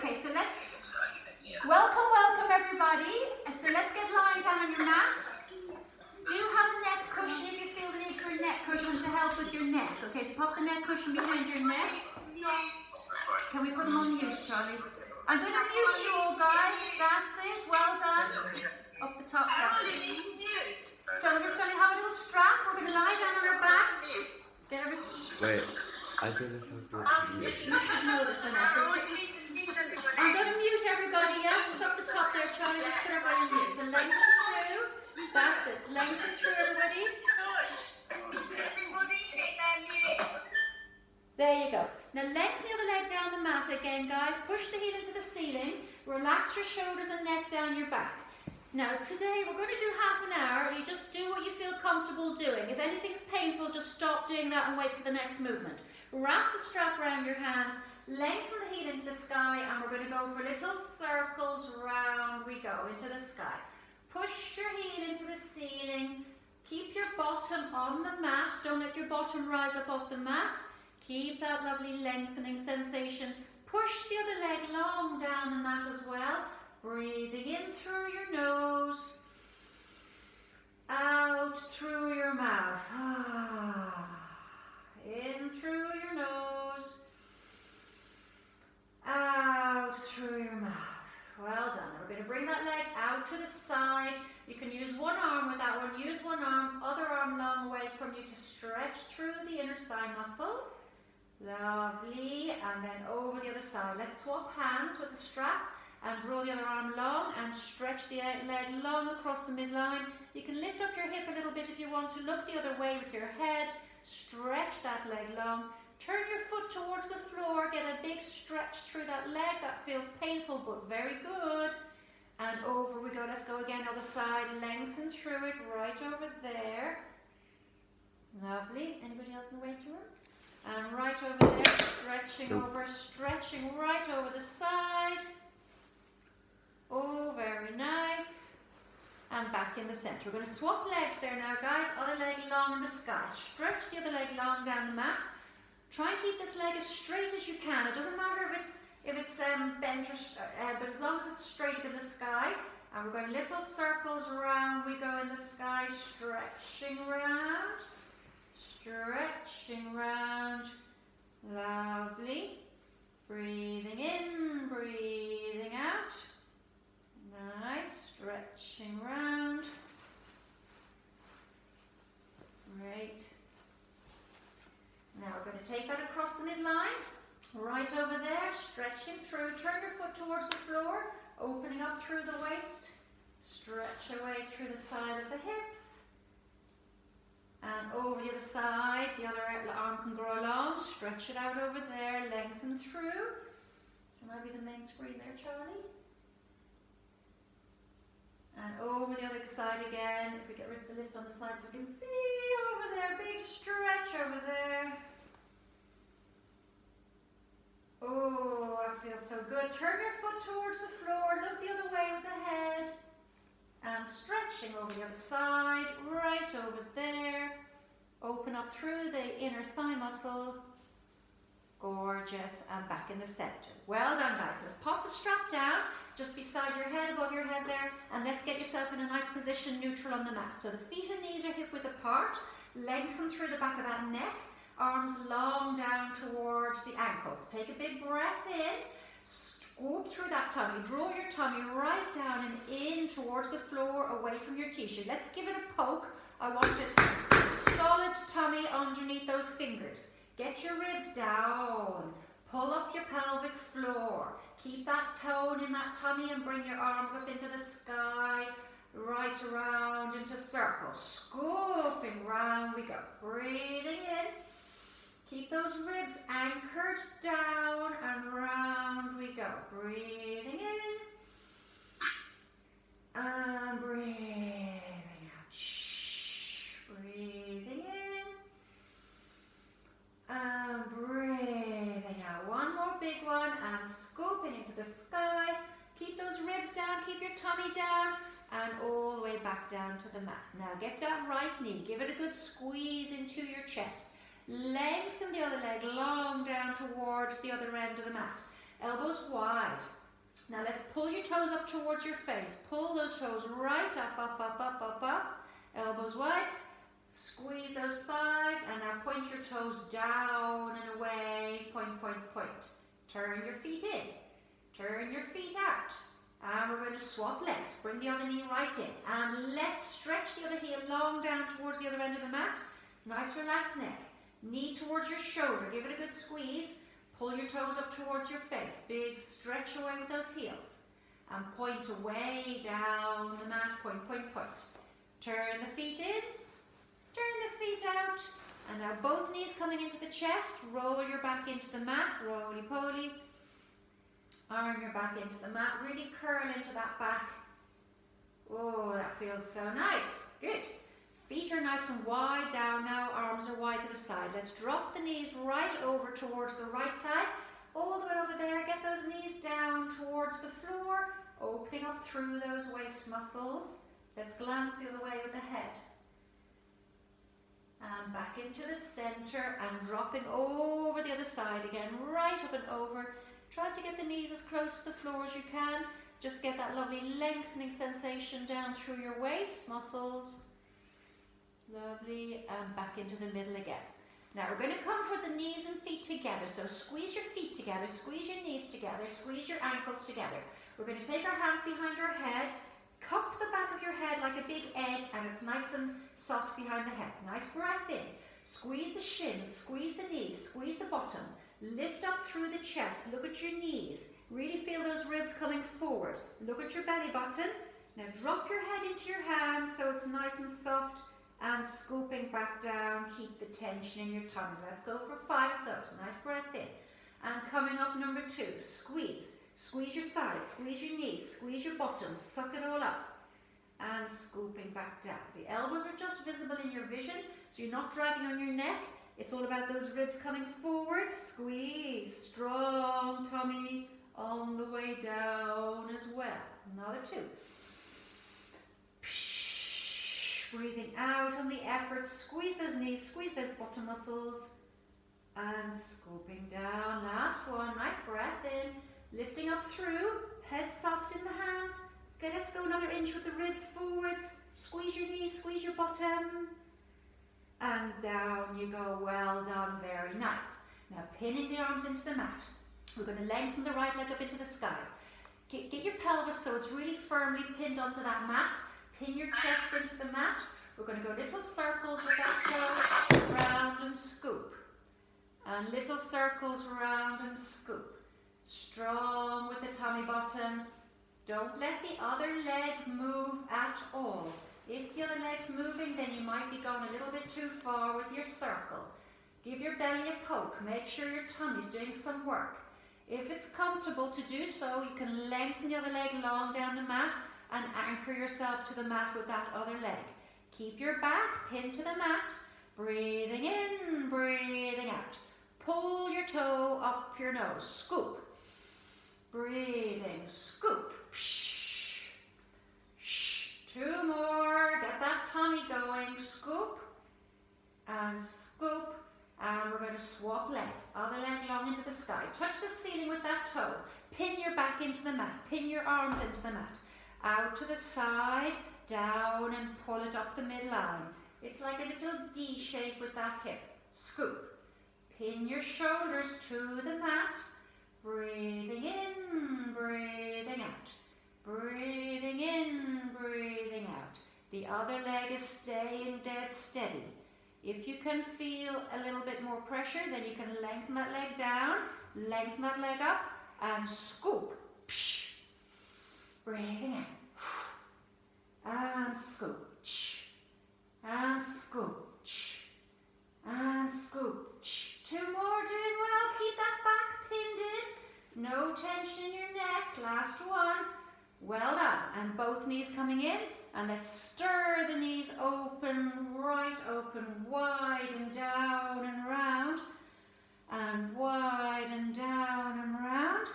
Okay, so let's, welcome everybody. So let's get lying down on your mat. Do have a neck cushion if you feel the need for a neck cushion to help with your neck. Okay, so pop the neck cushion behind your neck. Can we put them on mute, Charlie? I'm going to mute you all, guys. That's it. Well done. Up the top. So we're just going to have a little strap. We're going to lie down on our backs. Get everything. Wait, I don't know if I'm You should know this by now. I'm going to mute everybody else. It's up the top there, Charlie. Just put everybody on mute. So lengthen through. That's it. Lengthen through, everybody. There you go. Now lengthen the other leg down the mat again, guys. Push the heel into the ceiling. Relax your shoulders and neck down your back. Now today we're going to do half an hour. You just do what you feel comfortable doing. If anything's painful, just stop doing that and wait for the next movement. Wrap the strap around your hands. Lengthen the heel into the sky, and we're going to go for little circles round we go into the sky. Push your heel into the ceiling. Keep your bottom on the mat. Don't let your bottom rise up off the mat. Keep that lovely lengthening sensation. Push the other leg long down the mat as well. Breathing in through your nose. Out through your mouth. In through your nose. Out through your mouth. Well done. We're going to bring that leg out to the side. You can use one arm with that one. Use one arm, other arm long away from you to stretch through the inner thigh muscle. Lovely. And then over the other side. Let's swap hands with the strap and draw the other arm long and stretch the leg long across the midline. You can lift up your hip a little bit if you want to. Look the other way with your head. Stretch that leg long. Turn your foot towards the floor. Get a big stretch through that leg. That feels painful but very good. And over we go. Let's go again. Other side. Lengthen through it. Right over there. Lovely. Anybody else in the way through it? And right over there. Stretching over. Stretching right over the side. Oh, very nice. And back in the center. We're going to swap legs there now, guys. Other leg long in the sky. Stretch the other leg long down the mat. Try and keep this leg as straight as you can. It doesn't matter if it's bent or but as long as it's straight in the sky. And we're going little circles around. We go in the sky, stretching round, stretching round. Lovely. Breathing in, breathing out. Nice. Stretching round. Great. Now we're going to take that across the midline, right over there, stretching through. Turn your foot towards the floor, opening up through the waist. Stretch away through the side of the hips. And over the other side, the other arm can grow long. Stretch it out over there, lengthen through. Can I be the main screen there, Charlie? And over the other side again, if we get rid of the list on the side so we can see over there, big stretch over there. Oh, that feels so good. Turn your foot towards the floor, look the other way with the head. And stretching over the other side, right over there. Open up through the inner thigh muscle. Gorgeous. And back in the center. Well done, guys. Let's pop the strap down just beside your head, above your head there, and let's get yourself in a nice position, neutral on the mat. So the feet and knees are hip width apart. Lengthen through the back of that neck. Arms long down towards the ankles. Take a big breath in. Scoop through that tummy. Draw your tummy right down and in towards the floor, away from your tissue. Let's give it a poke. I want it solid tummy underneath those fingers. Get your ribs down. Pull up your pelvic floor. Keep that tone in that tummy and bring your arms up into the sky. Right around into circles. Scooping round we go. Breathing in. Keep those ribs anchored down and round we go. Breathing in. And breathing out. Shh. Breathing in. And breathing out. One more big one and scooping into the sky. Keep those ribs down, keep your tummy down, and all the way back down to the mat. Now get that right knee, give it a good squeeze into your chest. Lengthen the other leg long down towards the other end of the mat. Elbows wide. Now let's pull your toes up towards your face. Pull those toes right up, up, up, up, up, up. Elbows wide. Squeeze those thighs and now point your toes down and away. Point, point, point. Turn your feet in. Turn your feet out. And we're going to swap legs. Bring the other knee right in. And let's stretch the other heel long down towards the other end of the mat. Nice relaxed neck. Knee towards your shoulder. Give it a good squeeze. Pull your toes up towards your face. Big stretch away with those heels. And point away down the mat. Point, point, point. Turn the feet in. Turn the feet out. And now both knees coming into the chest. Roll your back into the mat. Roly-poly. Arm your back into the mat. Really curl into that back. Oh, that feels so nice. Good. Feet are nice and wide down now. Arms are wide to the side. Let's drop the knees right over towards the right side. All the way over there. Get those knees down towards the floor. Opening up through those waist muscles. Let's glance the other way with the head. And back into the center and dropping over the other side again. Right up and over. Try to get the knees as close to the floor as you can. Just get that lovely lengthening sensation down through your waist muscles. Lovely. And back into the middle again. Now we're going to come for the knees and feet together. So squeeze your feet together, squeeze your knees together, squeeze your ankles together. We're going to take our hands behind our head, cup the back of your head like a big egg, and it's nice and soft behind the head. Nice breath in. Squeeze the shins, squeeze the knees, squeeze the bottom. Lift up through the chest. Look at your knees. Really feel those ribs coming forward. Look at your belly button. Now drop your head into your hands so it's nice and soft and scooping back down. Keep the tension in your tummy. Let's go for 5 of those. Nice breath in. And coming up, number 2. Squeeze. Squeeze your thighs. Squeeze your knees. Squeeze your bottom. Suck it all up. And scooping back down. The elbows are just visible in your vision, so you're not dragging on your neck. It's all about those ribs coming forward. Squeeze. Strong tummy on the way down as well. Another 2. Breathing out on the effort. Squeeze those knees. Squeeze those bottom muscles. And scooping down. Last one. Nice breath in. Lifting up through. Head soft in the hands. Okay, let's go another inch with the ribs forwards. Squeeze your knees. Squeeze your bottom. And down you go. Well done. Very nice. Now pinning the arms into the mat. We're going to lengthen the right leg up into the sky. Get your pelvis so it's really firmly pinned onto that mat. Pin your chest into the mat. We're going to go little circles with that toe. Round and scoop. And little circles round and scoop. Strong with the tummy button. Don't let the other leg move at all. If the other leg's moving, then you might be going a little bit too far with your circle. Give your belly a poke. Make sure your tummy's doing some work. If it's comfortable to do so, you can lengthen the other leg long down the mat and anchor yourself to the mat with that other leg. Keep your back pinned to the mat. Breathing in, breathing out. Pull your toe up your nose. Scoop. Breathing. Scoop. Shh. Shh. 2 more. Get that tummy going. Scoop. And scoop. And we're going to swap legs. Other leg long into the sky. Touch the ceiling with that toe. Pin your back into the mat. Pin your arms into the mat. Out to the side, down and pull it up the midline. It's like a little D shape with that hip. Scoop. Pin your shoulders to the mat. Breathing in, breathing out. Breathing in, breathing out. The other leg is staying dead steady. If you can feel a little bit more pressure, then you can lengthen that leg down, lengthen that leg up, and scoop. Psh. Breathing in. And scoop. And scoop. And scoop. 2 more, doing well. Keep that back pinned in. No tension in your neck. Last one. Well done. And both knees coming in. And let's stir the knees open, right open, wide and down and round. And wide and down and round.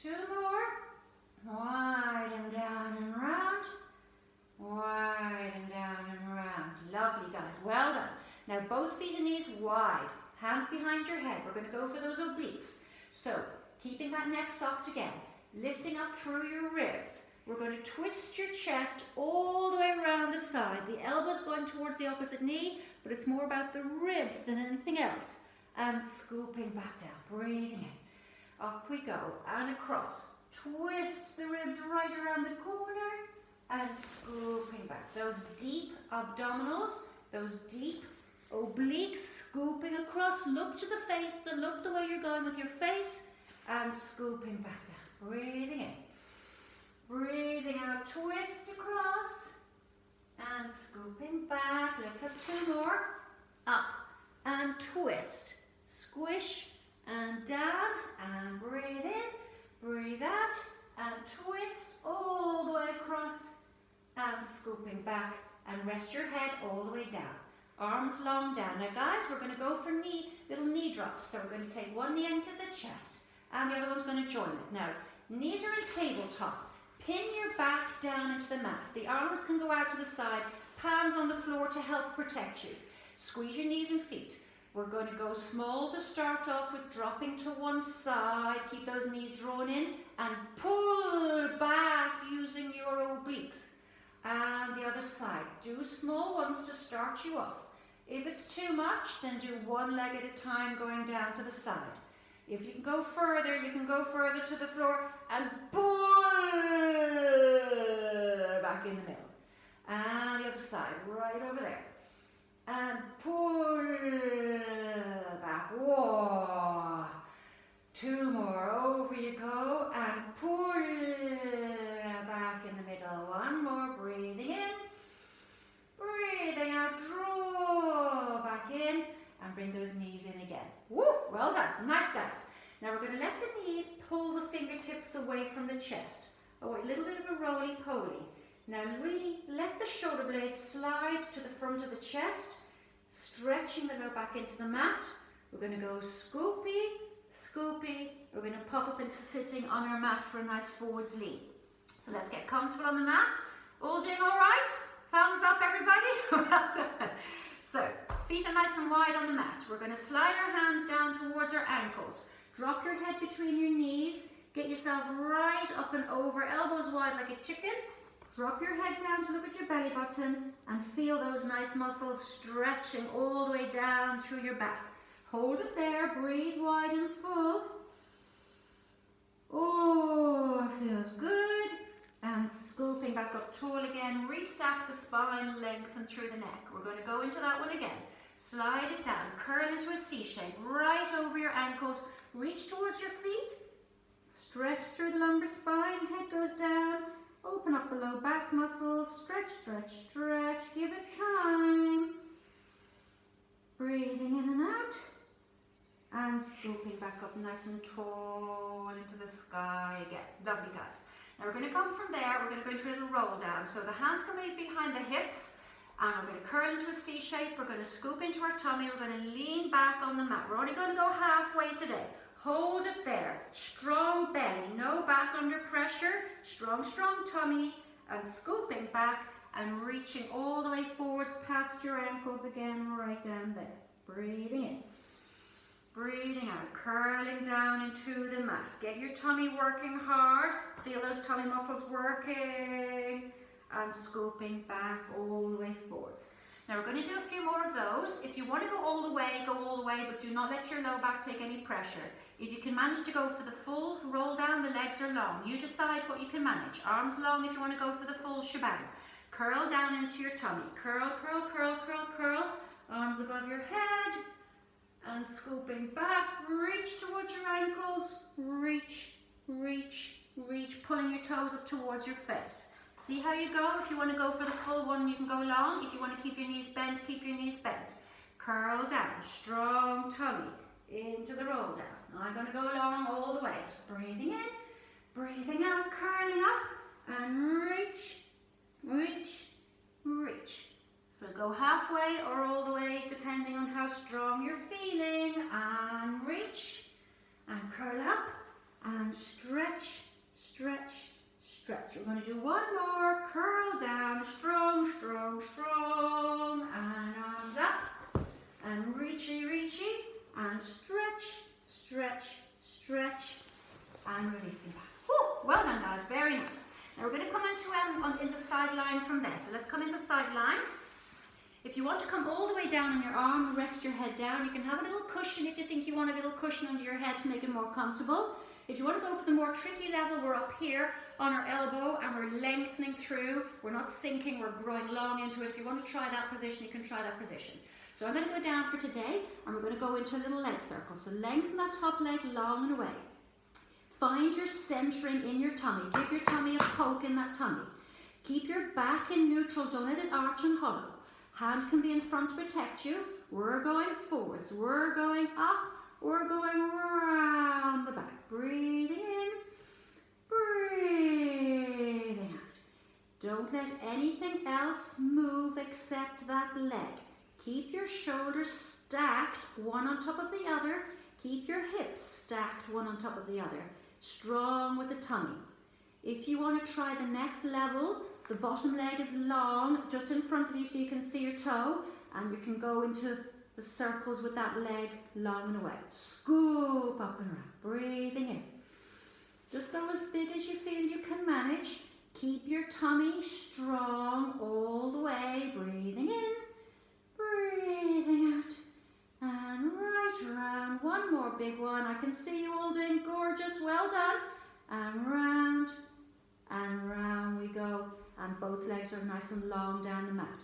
2 more. Wide and down and round. Wide and down and round. Lovely, guys. Well done. Now both feet and knees wide. Hands behind your head. We're going to go for those obliques. So keeping that neck soft again, lifting up through your ribs. We're going to twist your chest all the way around the side. The elbow's going towards the opposite knee, but it's more about the ribs than anything else. And scooping back down, breathing in. Up we go, and across. Twist the ribs right around the corner, and scooping back. Those deep abdominals, those deep obliques, scooping across. Look to the face, look the way you're going with your face, and scooping back down. Breathing in. Breathing out, twist across, and scooping back. Let's have 2 more. Up, and twist. Squish, and down, and breathe in, breathe out, and twist all the way across, and scooping back, and rest your head all the way down. Arms long down. Now guys, we're going to go for little knee drops. So we're going to take one knee into the chest, and the other one's going to join it. Now, knees are in tabletop. Pin your back down into the mat. The arms can go out to the side, palms on the floor to help protect you. Squeeze your knees and feet. We're going to go small to start off with, dropping to one side. Keep those knees drawn in and pull back using your obliques. And the other side. Do small ones to start you off. If it's too much, then do one leg at a time going down to the side. If you can go further, you can go further to the floor and pull back in the middle. And the other side, right over there. And pull back. Whoa. 2 more. Over you go. And pull back in the middle. 1 more. Breathing in. Breathing out. Draw back in. And bring those knees in again. Woo! Well done. Nice, guys. Now we're going to let the knees pull the fingertips away from the chest. Oh, a little bit of a roly-poly. Now really let the shoulder blades slide to the front of the chest, stretching the low back into the mat. We're going to go scoopy, scoopy. We're going to pop up into sitting on our mat for a nice forwards lean. So let's get comfortable on the mat. All doing all right? Thumbs up, everybody. Well done. So, feet are nice and wide on the mat. We're going to slide our hands down towards our ankles. Drop your head between your knees. Get yourself right up and over, elbows wide like a chicken. Drop your head down to look at your belly button and feel those nice muscles stretching all the way down through your back. Hold it there, breathe wide and full. Oh, feels good. And scooping back up tall again, restack the spine, lengthen through the neck. We're going to go into that one again. Slide it down, curl into a C shape, right over your ankles, reach towards your feet, stretch through the lumbar spine, head goes down, open up the low back muscles, stretch, stretch, stretch, give it time. Breathing in and out, and scooping back up nice and tall into the sky again. Lovely, guys. Now we're going to come from there, we're going to go into a little roll down. So the hands come behind the hips, and we're going to curl into a C shape. We're going to scoop into our tummy. We're going to lean back on the mat. We're only going to go halfway today. Hold it there. Strong belly, no back under pressure. Strong, strong tummy, and scooping back and reaching all the way forwards past your ankles again, right down there. Breathing in. Breathing out, curling down into the mat. Get your tummy working hard. Feel those tummy muscles working. And scooping back all the way forwards. Now we're going to do a few more of those. If you want to go all the way, go all the way, but do not let your low back take any pressure. If you can manage to go for the full roll down, the legs are long. You decide what you can manage. Arms long if you want to go for the full shebang. Curl down into your tummy. Curl, curl, curl, curl, curl. Arms above your head. And scooping back, reach towards your ankles, reach, reach, reach, pulling your toes up towards your face. See how you go? If you want to go for the full one, you can go long. If you want to keep your knees bent, keep your knees bent. Curl down, strong tummy, into the roll down. Now I'm going to go long all the way. Just breathing in, breathing out, curling up, and reach, reach, reach. So go halfway or all the way, depending on how strong you're feeling. And reach, and curl up, and stretch, stretch, stretch. We're going to do one more. Curl down, strong, strong, strong. And arms up, and reachy, reachy, and stretch, stretch, stretch. and releasing back. Woo, well done guys, very nice. Now we're going to come into side line from there. So let's come into side line. If you want to come all the way down on your arm, rest your head down. You can have a little cushion if you think you want a little cushion under your head to make it more comfortable. If you want to go for the more tricky level, we're up here on our elbow and we're lengthening through. We're not sinking, we're growing long into it. If you want to try that position, you can try that position. So I'm going to go down for today and we're going to go into a little leg circle. So lengthen that top leg long and away. Find your centering in your tummy. Give your tummy a poke in that tummy. Keep your back in neutral. Don't let it arch and hollow. Hand can be in front to protect you. We're going forwards. We're going up. We're going around the back. Breathing in. Breathing out. Don't let anything else move except that leg. Keep your shoulders stacked, one on top of the other. Keep your hips stacked, one on top of the other. Strong with the tummy. If you want to try the next level, the bottom leg is long, just in front of you so you can see your toe, and you can go into the circles with that leg long and away. Scoop up and around, breathing in. Just go as big as you feel you can manage. Keep your tummy strong all the way, breathing in, breathing out. And right around, one more big one. I can see you all doing gorgeous, well done. And round we go. And both legs are nice and long down the mat.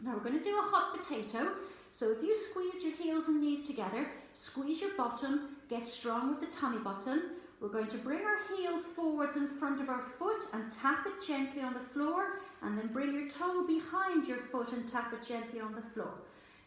Now we're going to do a hot potato. So if you squeeze your heels and knees together, squeeze your bottom, get strong with the tummy button. We're going to bring our heel forwards in front of our foot and tap it gently on the floor. And then bring your toe behind your foot and tap it gently on the floor.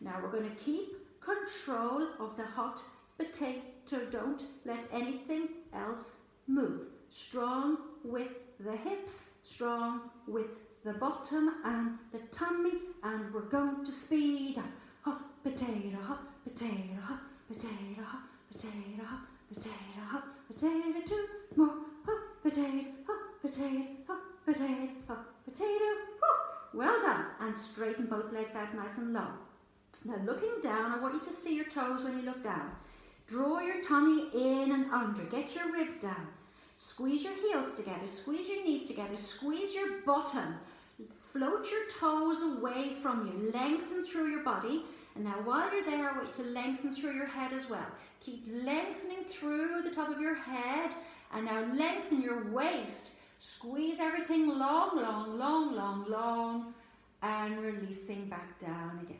Now we're going to keep control of the hot potato. Don't let anything else move. Strong with the hips, strong with the bottom and the tummy, and we're going to speed up. Hot potato, hot potato, hot potato, hot potato, hot potato, hot potato. Two more. Hot potato, hot potato, hot potato, hot potato. Woo. Well done. And straighten both legs out nice and long. Now looking down, I want you to see your toes when you look down. Draw your tummy in and under. Get your ribs down. Squeeze your heels together. Squeeze your knees together. Squeeze your bottom. Float your toes away from you. Lengthen through your body. And now while you're there, I want you to lengthen through your head as well. Keep lengthening through the top of your head. And now lengthen your waist. Squeeze everything long, long, long, long, long. And releasing back down again.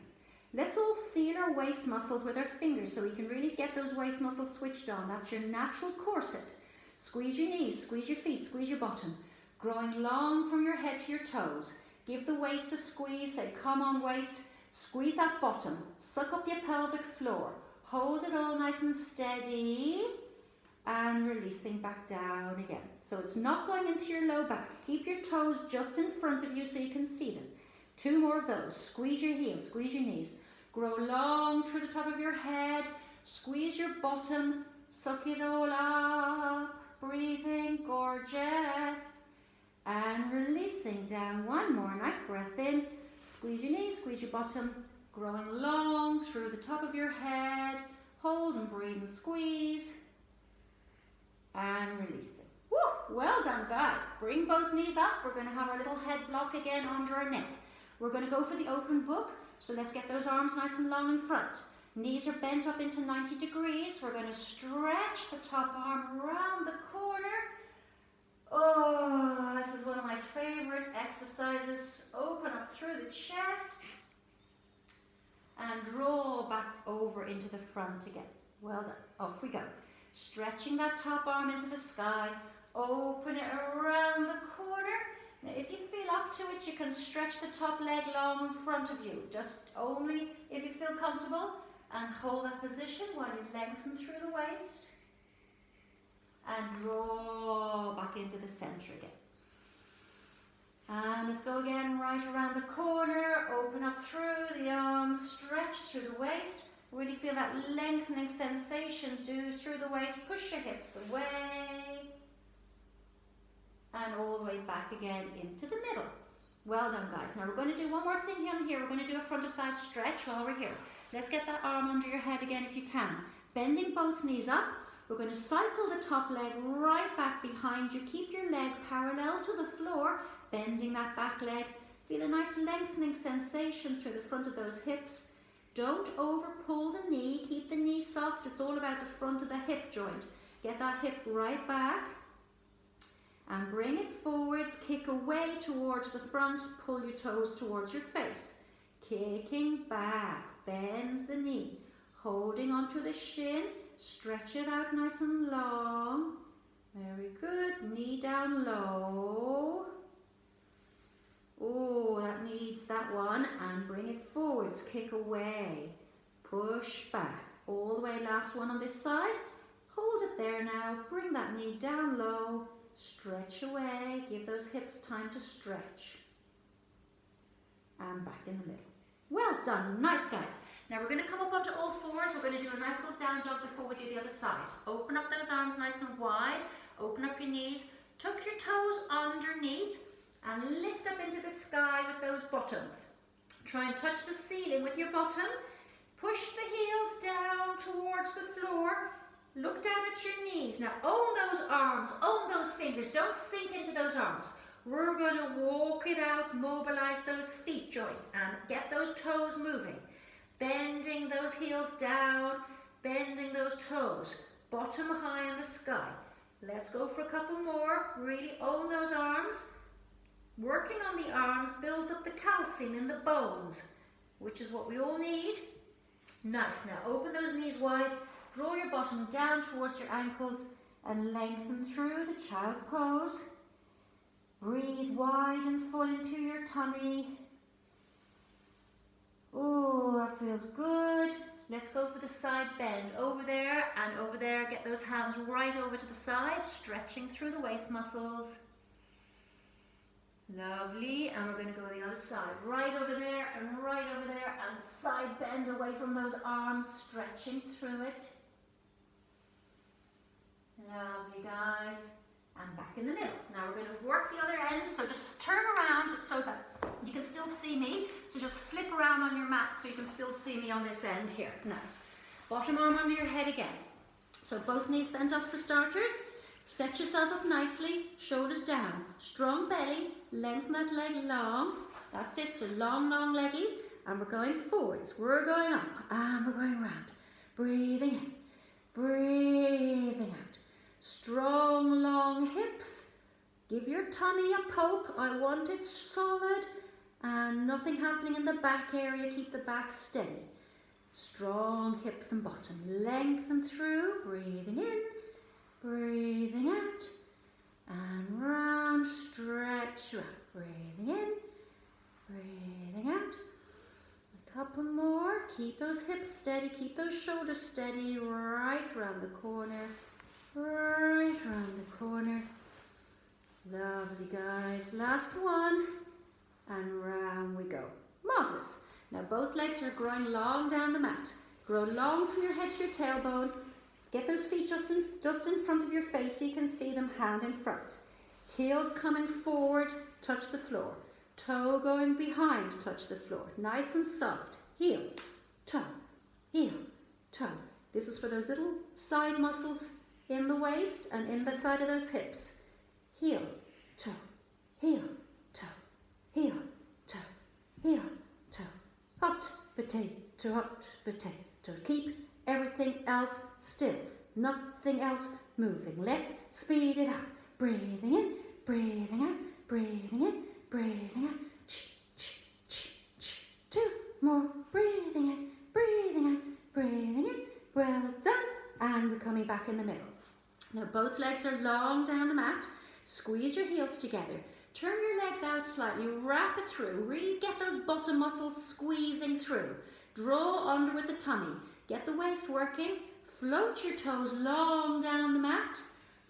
Let's all feel our waist muscles with our fingers so we can really get those waist muscles switched on. That's your natural corset. Squeeze your knees, squeeze your feet, squeeze your bottom. Growing long from your head to your toes. Give the waist a squeeze. Say, come on waist. Squeeze that bottom. Suck up your pelvic floor. Hold it all nice and steady. And releasing back down again. So it's not going into your low back. Keep your toes just in front of you so you can see them. Two more of those. Squeeze your heels, squeeze your knees. Grow long through the top of your head. Squeeze your bottom. Suck it all up. Breathing, gorgeous. And releasing down. One more. Nice breath in. Squeeze your knees, squeeze your bottom. Growing long through the top of your head. Hold and breathe and squeeze. And releasing. Woo! Well done, guys. Bring both knees up. We're going to have our little head block again under our neck. We're going to go for the open book. So let's get those arms nice and long in front. Knees are bent up into 90 degrees. We're going to stretch the top arm around the corner. Oh, this is one of my favorite exercises. Open up through the chest. And draw back over into the front again. Well done. Off we go. Stretching that top arm into the sky. Open it around the corner. Now, if you feel up to it, you can stretch the top leg long in front of you. Just only if you feel comfortable. And hold that position while you lengthen through the waist. And draw back into the center again. And let's go again right around the corner. Open up through the arms. Stretch through the waist. Really feel that lengthening sensation through the waist. Push your hips away. And all the way back again into the middle. Well done, guys. Now we're going to do one more thing here. We're going to do a front of thigh stretch while we're here. Let's get that arm under your head again if you can. Bending both knees up. We're going to cycle the top leg right back behind you. Keep your leg parallel to the floor, bending that back leg. Feel a nice lengthening sensation through the front of those hips. Don't over pull the knee. Keep the knee soft. It's all about the front of the hip joint. Get that hip right back and bring it forwards. Kick away towards the front. Pull your toes towards your face. Kicking back. Bend the knee. Holding onto the shin. Stretch it out nice and long. Very good. Knee down low. Oh, that needs that one. And bring it forwards. Kick away. Push back. All the way. Last one on this side. Hold it there now. Bring that knee down low. Stretch away. Give those hips time to stretch. And back in the middle. Well done. Nice, guys. Now we're going to come up onto all fours. We're going to do a nice little down dog before we do the other side. Open up those arms nice and wide. Open up your knees. Tuck your toes underneath and lift up into the sky with those bottoms. Try and touch the ceiling with your bottom. Push the heels down towards the floor. Look down at your knees. Now own those arms, own those fingers. Don't sink into those arms. We're going to walk it out, mobilize those feet joint and get those toes moving. Bending those heels down, bending those toes, bottom high in the sky. Let's go for a couple more. Really own those arms. Working on the arms builds up the calcium in the bones, which is what we all need. Nice. Now open those knees wide. Draw your bottom down towards your ankles and lengthen through the child's pose. Breathe wide and full into your tummy. Oh, that feels good. Let's go for the side bend. Over there and over there. Get those hands right over to the side, stretching through the waist muscles. Lovely. And we're going to go the other side. Right over there and right over there. And side bend away from those arms, stretching through it. Lovely, guys. And back in the middle. Now we're going to work the other end, so just turn around so that you can still see me. So just flip around on your mat so you can still see me on this end here. Nice. Bottom arm under your head again. So both knees bent up for starters. Set yourself up nicely, shoulders down. Strong belly, lengthen that leg long. That's it, so long, long leggy. And we're going forwards. We're going up and we're going round. Breathing in, breathing out. Strong, long hips. Give your tummy a poke. I want it solid and nothing happening in the back area. Keep the back steady. Strong hips and bottom. Lengthen through. Breathing in, breathing out. And round. Stretch out. Breathing in, breathing out. A couple more. Keep those hips steady. Keep those shoulders steady. Right round the corner. Right round the corner. Lovely, guys. Last one. And round we go. Marvellous. Now both legs are growing long down the mat. Grow long from your head to your tailbone. Get those feet just in front of your face so you can see them, hand in front. Heels coming forward, touch the floor. Toe going behind, touch the floor. Nice and soft. Heel, toe, heel, toe. This is for those little side muscles in the waist and in the side of those hips. Heel, toe, heel, toe, heel, toe, heel, toe. Hot potato, hot potato. Keep everything else still. Nothing else moving. Let's speed it up. Breathing in, breathing out, breathing in, breathing out. Two more. Breathing in, breathing out, breathing in. Well done. And we're coming back in the middle. Now both legs are long down the mat. Squeeze your heels together. Turn your legs out slightly. Wrap it through. Really get those bottom muscles squeezing through. Draw under with the tummy. Get the waist working. Float your toes long down the mat.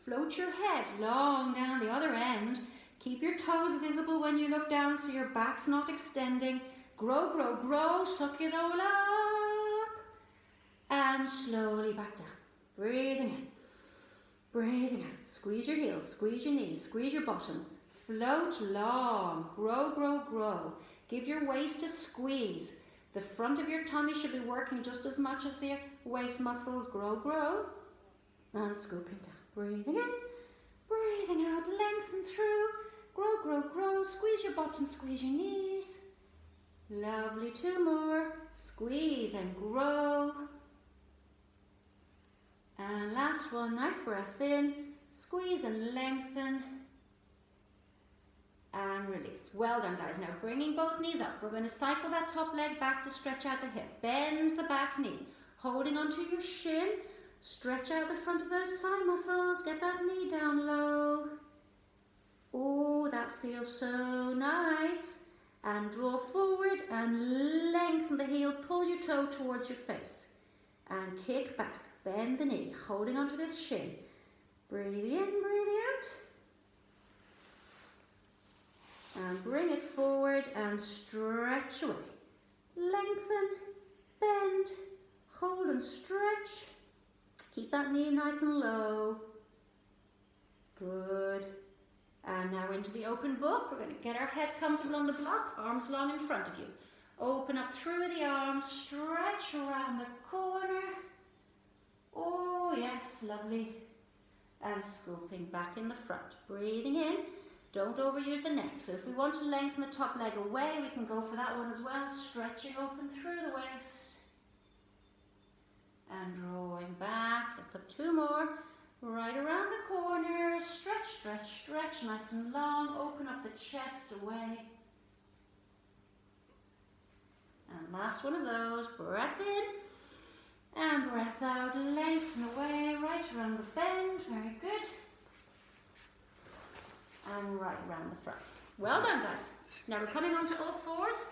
Float your head long down the other end. Keep your toes visible when you look down so your back's not extending. Grow, grow, grow. Suck it all up. And slowly back down. Breathing in. Breathing out. Squeeze your heels. Squeeze your knees. Squeeze your bottom. Float long. Grow, grow, grow. Give your waist a squeeze. The front of your tummy should be working just as much as the waist muscles. Grow, grow. And scooping down. Breathing in, breathing out, lengthen through. Grow, grow, grow. Squeeze your bottom, squeeze your knees. Lovely, 2 more. Squeeze and grow. And last one, nice breath in. Squeeze and lengthen. And release. Well done, guys. Now bringing both knees up. We're going to cycle that top leg back to stretch out the hip. Bend the back knee. Holding onto your shin. Stretch out the front of those thigh muscles. Get that knee down low. Oh, that feels so nice. And draw forward and lengthen the heel. Pull your toe towards your face. And kick back. Bend the knee. Holding onto this shin. Breathe in, breathe out. And bring it forward and stretch away. Lengthen, bend, hold and stretch. Keep that knee nice and low. Good. And now into the open book. We're going to get our head comfortable on the block, arms long in front of you. Open up through the arms, stretch around the corner. Oh yes, lovely. And scooping back in the front. Breathing in. Don't overuse the neck. So if we want to lengthen the top leg away, we can go for that one as well. Stretching open through the waist. And drawing back. Let's have 2 more. Right around the corner. Stretch, stretch, stretch. Nice and long. Open up the chest away. And last one of those. Breath in. And breath out. Lengthen away. Right around the bend. Very good. And right around the front. Well done, guys. Now we're coming on to all fours.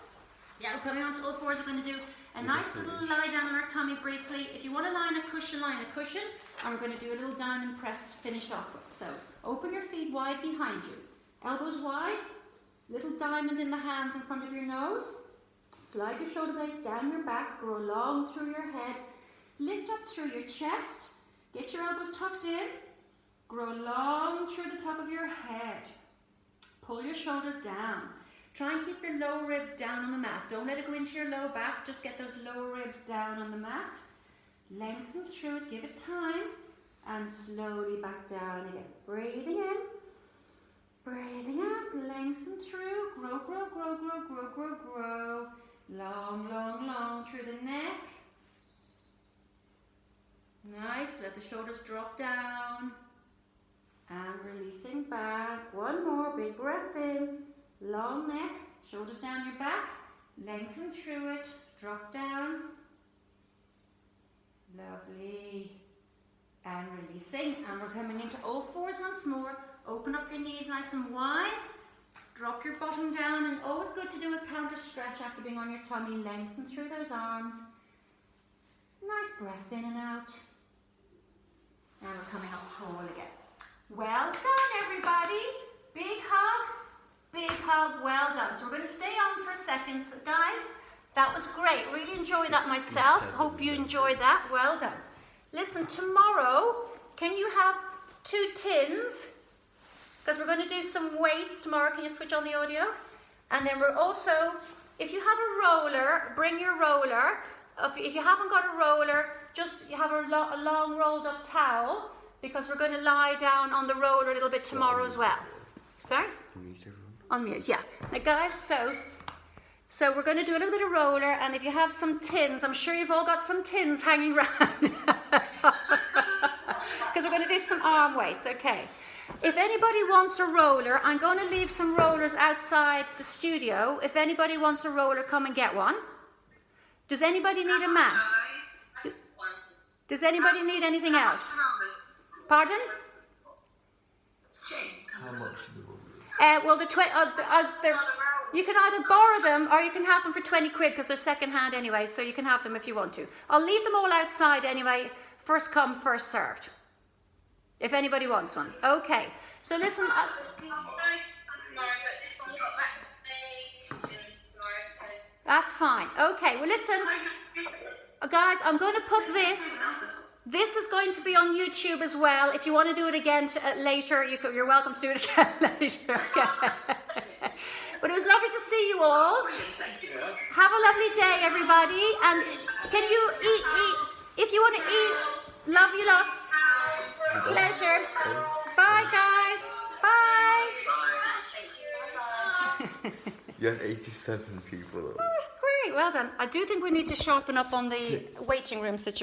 Yeah, we're coming on to all fours. We're going to do a nice little lie down on our tummy briefly. If you want to lie on a cushion, lie on a cushion. And we're going to do a little diamond press to finish off with. So open your feet wide behind you. Elbows wide. Little diamond in the hands in front of your nose. Slide your shoulder blades down your back. Grow long through your head. Lift up through your chest. Get your elbows tucked in. Grow long through the top of your head. Pull your shoulders down. Try and keep your lower ribs down on the mat. Don't let it go into your low back. Just get those lower ribs down on the mat. Lengthen through it. Give it time. And slowly back down again. Breathing in. Breathing out. Lengthen through. Grow, grow, grow, grow, grow, grow, grow. Long, long, long through the neck. Nice. Let the shoulders drop down. And releasing back. 1 more. Big breath in. Long neck. Shoulders down your back. Lengthen through it. Drop down. Lovely. And releasing. And we're coming into all fours once more. Open up your knees nice and wide. Drop your bottom down. And always good to do a counter stretch after being on your tummy. Lengthen through those arms. Nice breath in and out. And we're coming up tall again. Well done, everybody. Big hug, well done. So we're going to stay on for a second. So guys, that was great. Really enjoyed that myself. Hope you enjoyed that. Well done. Listen, tomorrow, can you have 2 tins? Because we're going to do some weights tomorrow. Can you switch on the audio? And then we're also, if you have a roller, bring your roller. If you haven't got a roller, just you have a long rolled up towel. Because we're going to lie down on the roller a little bit tomorrow as well. Sorry? On mute, yeah. Now guys, so we're going to do a little bit of roller, and if you have some tins, I'm sure you've all got some tins hanging around. Because we're going to do some arm weights, okay. If anybody wants a roller, I'm going to leave some rollers outside the studio. If anybody wants a roller, come and get one. Does anybody need a mat? Does anybody need anything else? Pardon? How much do Well, you can either borrow them or you can have them for 20 quid because they're second hand anyway, so you can have them if you want to. I'll leave them all outside anyway, first come, first served. If anybody wants one. Okay, so listen. That's fine. Okay, well listen. Guys, I'm going to put this. This is going to be on YouTube as well. If you want to do it again later, you're welcome to do it again later. Okay. But it was lovely to see you all. Have a lovely day, everybody. And can you eat? If you want to eat, love you lots. Pleasure. Bye, guys. Bye. You have 87 people. That was great. Well done. I do think we need to sharpen up on the waiting room situation.